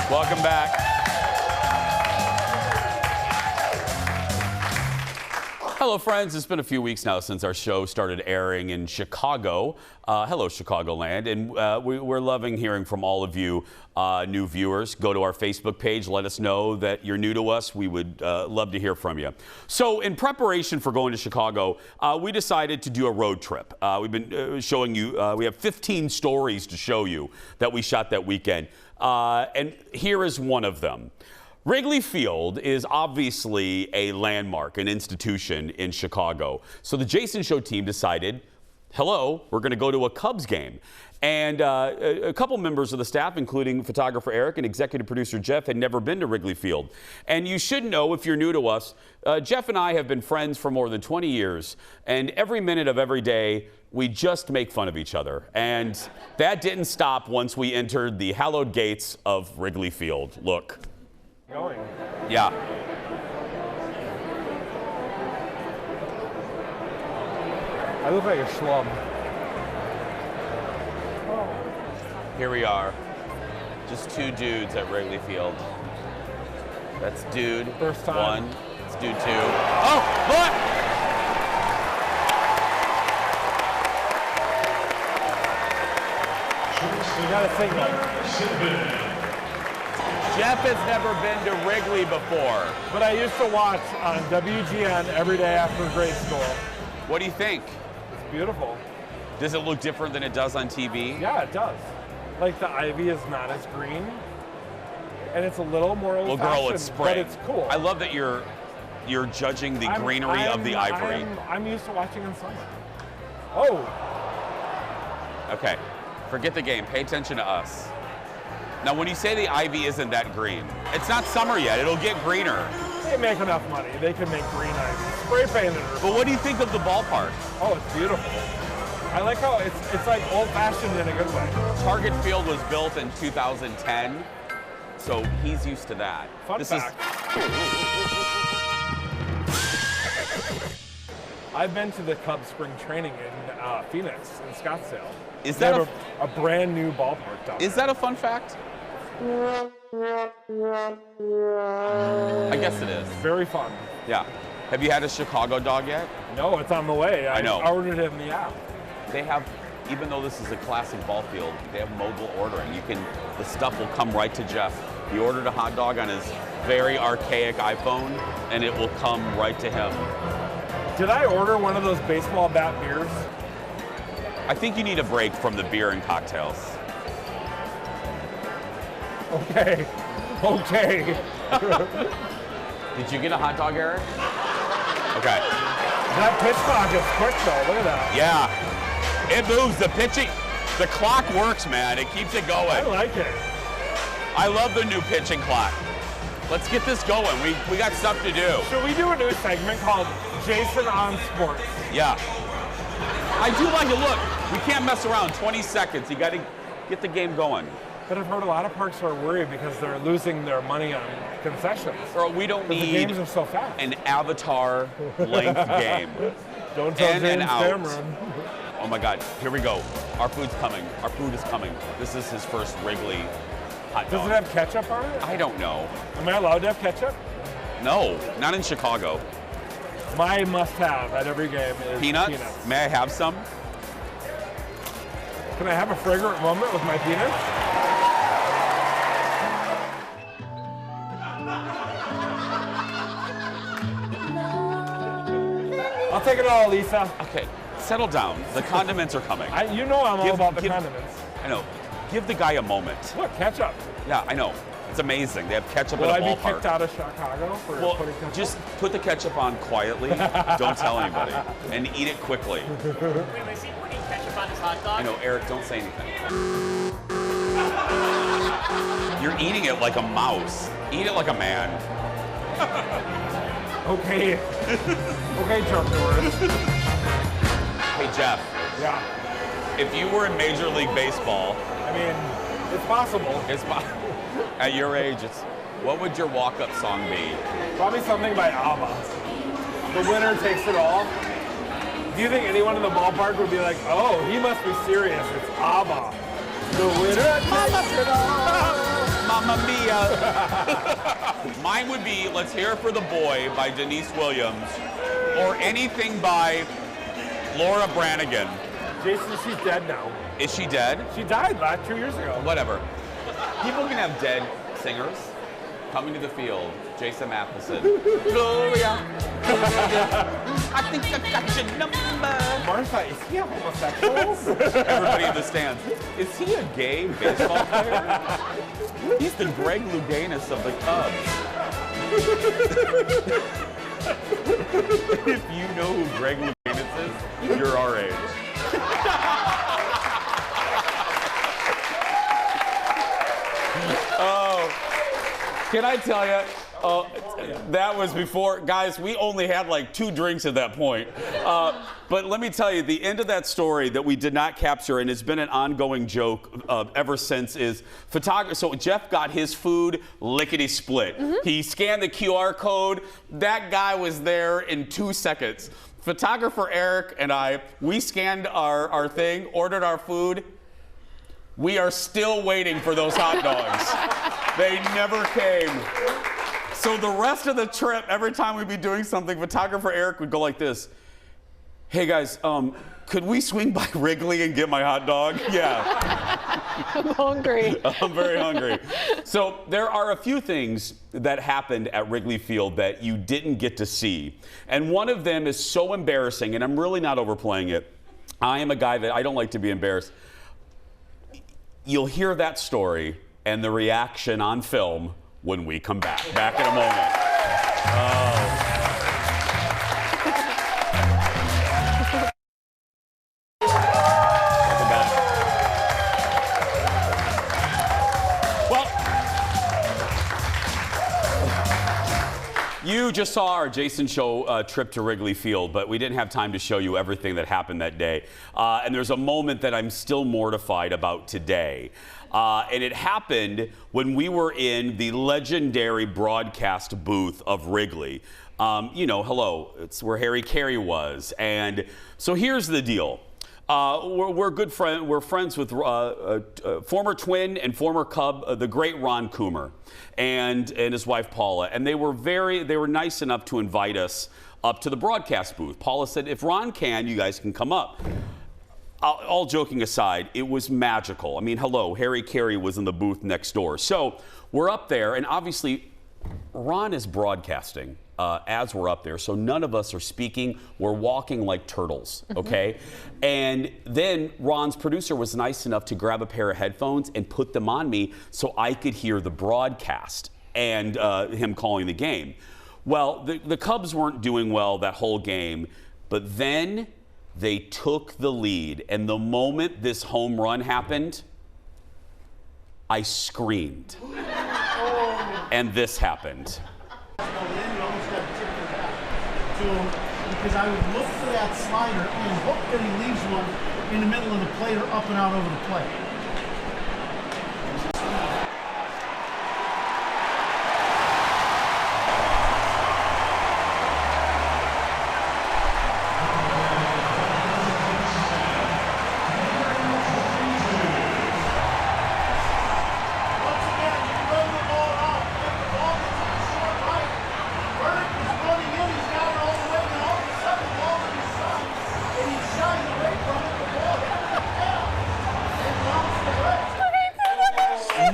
Welcome back. Hello, friends. It's been a few weeks now since our show started airing in Chicago. Hello, Chicagoland. And we're loving hearing from all of you new viewers. Go to our Facebook page. Let us know that you're new to us. We would love to hear from you. So in preparation for going to Chicago, we decided to do a road trip. We've been showing you, we have 15 stories to show you that we shot that weekend. And here is one of them. Wrigley Field is obviously a landmark, an institution in Chicago. So the Jason Show team decided, hello, we're going to go to a Cubs game. And a couple members of the staff, including photographer Eric and executive producer Jeff, had never been to Wrigley Field. And you should know, if you're new to us, Jeff and I have been friends for more than 20 years. And every minute of every day, we just make fun of each other. And that didn't stop once we entered the hallowed gates of Wrigley Field. Look. Going. Yeah. I look like a schlub. Here we are. Just two dudes at Wrigley Field. That's dude First time. one. It's dude two. Oh, look! You got a signal. Jeff has never been to Wrigley before. But I used to watch on WGN every day after grade school. What do you think? It's beautiful. Does it look different than it does on TV? Yeah, it does. Like the ivy is not as green, and it's a little more old-fashioned, Well, girl, it's spring. but it's cool. I love that you're judging the greenery of the ivory. I'm used to watching in summer. Oh. Okay, forget the game. Pay attention to us. Now, when you say the ivy isn't that green, it's not summer yet. It'll get greener. They make enough money. They can make green ivy. Spray painted or But what do you think of the ballpark? Oh, it's beautiful. I like how it's like old-fashioned in a good way. Target Field was built in 2010, so he's used to that. Fun fact. I've been to the Cubs spring training in Phoenix, in Scottsdale. Is They that have a brand new ballpark down Is there. that a fun fact? I guess it is. Very fun. Yeah. Have you had a Chicago dog yet? No, it's on the way. I know. I ordered it in the app. They have, even though this is a classic ball field, they have mobile ordering. The stuff will come right to Jeff. He ordered a hot dog on his very archaic iPhone, and it will come right to him. Did I order one of those baseball bat beers? I think you need a break from the beer and cocktails. Okay. Okay. Did you get a hot dog, Eric? Okay. That pitch clock is quick though. Look at that. Yeah. It moves. The clock works, man. It keeps it going. I like it. I love the new pitching clock. Let's get this going. We got stuff to do. Should we do a new segment called Jason on Sports? Yeah. I do like it. Look, we can't mess around. 20 seconds. You got to get the game going. But I've heard a lot of parks are worried because they're losing their money on concessions. Bro, we don't need the games are so fast. an Avatar length game. Don't tell In James and out. Cameron. Oh my God, here we go. Our food's coming. Our food is coming. This is his first Wrigley hot dog. Does it have ketchup on it? I don't know. Am I allowed to have ketchup? No, not in Chicago. My must-have at every game is Peanuts? May I have some? Can I have a fragrant moment with my peanuts? I'll take it all, Lisa. Okay, settle down. The condiments are coming. You know I'm all about the condiments. I know. Give the guy a moment. Look, ketchup. Yeah, I know. It's amazing. They have ketchup Will at a I ballpark. be kicked out of Chicago for putting ketchup? Just put the ketchup on quietly. Don't tell anybody. And eat it quickly. Wait, is he putting ketchup on his hot dog? I know, Eric, don't say anything. You're eating it like a mouse. Eat it like a man. Okay. Okay, Chuck Norris. Hey, Jeff. Yeah. If you were in Major League Baseball, I mean, it's possible. At your age, what would your walk-up song be? Probably something by ABBA. The winner takes it all. Do you think anyone in the ballpark would be like, oh, he must be serious, it's ABBA. The winner takes it all. Mamma Mia. Mine would be Let's Hear It for the Boy by Denise Williams, or anything by Laura Branigan. Jason, she's dead now. Is she dead? She died 2 years ago. Whatever. People can have dead singers. Coming to the Field, Jason Matheson. Gloria. I think I got your number. Martha, is he a homosexual? Everybody in the stands. Is he a gay baseball player? He's the Greg Louganis of the Cubs. If you know who Greg Louganis is, you're our age. Oh, can I tell you? That was before, guys, we only had like 2 drinks at that point. But let me tell you, the end of that story that we did not capture, and it's been an ongoing joke ever since, is photography. So Jeff got his food lickety-split. He scanned the QR code. That guy was there in 2 seconds. Photographer Eric and I, we scanned our thing, ordered our food. We are still waiting for those hot dogs. They never came. So the rest of the trip, every time we'd be doing something, photographer Eric would go like this. Hey guys, could we swing by Wrigley and get my hot dog? Yeah. I'm hungry. I'm very hungry. So there are a few things that happened at Wrigley Field that you didn't get to see. And one of them is so embarrassing, and I'm really not overplaying it. I am a guy that I don't like to be embarrassed. You'll hear that story and the reaction on film when we come back. Back in a moment. Well, you just saw our Jason Show trip to Wrigley Field, but we didn't have time to show you everything that happened that day. And there's a moment that I'm still mortified about today. And it happened when we were in the legendary broadcast booth of Wrigley. You know, hello, it's where Harry Carey was. And so here's the deal. We're good friends. We're friends with former Twin and former Cub, the great Ron Coomer, and his wife Paula. And they were nice enough to invite us up to the broadcast booth. Paula said, if Ron can, you guys can come up. All joking aside, it was magical. I mean, hello, Harry Carey was in the booth next door. So we're up there, and obviously Ron is broadcasting as we're up there, so none of us are speaking. We're walking like turtles, okay? And then Ron's producer was nice enough to grab a pair of headphones and put them on me so I could hear the broadcast and him calling the game. Well, the Cubs weren't doing well that whole game, but then they took the lead, and the moment this home run happened, I screamed. And this happened. Because I would look for that slider and hope that he leaves one in the middle of the plate or up and out over the plate.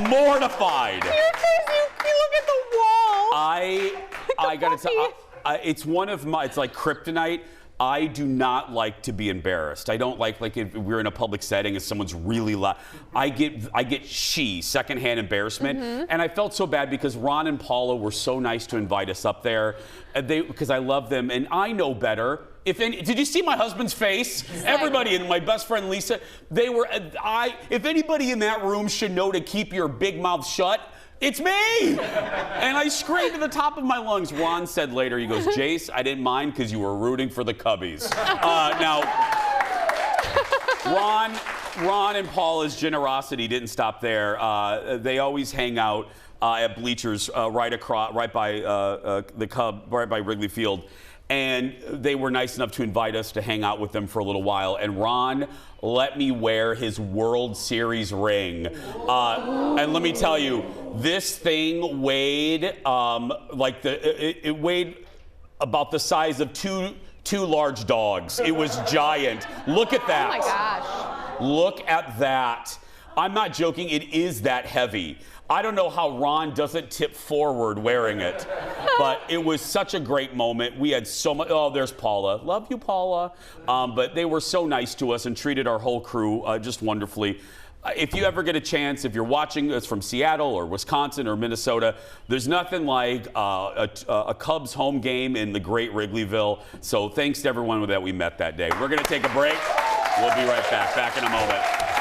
Mortified. You look at the wall. I gotta tell you, it's one of my, it's like kryptonite. I do not like to be embarrassed. I don't like if we're in a public setting and someone's really loud. I get secondhand embarrassment. And I felt so bad because Ron and Paula were so nice to invite us up there. Because I love them and I know better. Did you see my husband's face? Exactly. Everybody, and my best friend Lisa, if anybody in that room should know to keep your big mouth shut, it's me! And I screamed to the top of my lungs. Ron said later, he goes, Jace, I didn't mind because you were rooting for the Cubbies. Now, Ron and Paula's generosity didn't stop there. They always hang out at bleachers right by the Cub, right by Wrigley Field. And they were nice enough to invite us to hang out with them for a little while. And Ron let me wear his World Series ring. And let me tell you, this thing weighed it weighed about the size of two large dogs. It was giant. Look at that. Oh my gosh. Look at that. I'm not joking. It is that heavy. I don't know how Ron doesn't tip forward wearing it, but it was such a great moment. We had so much. Oh, there's Paula. Love you, Paula. But they were so nice to us and treated our whole crew just wonderfully. If you ever get a chance, if you're watching us from Seattle or Wisconsin or Minnesota, there's nothing like a Cubs home game in the great Wrigleyville. So thanks to everyone that we met that day. We're going to take a break. We'll be right back. Back in a moment.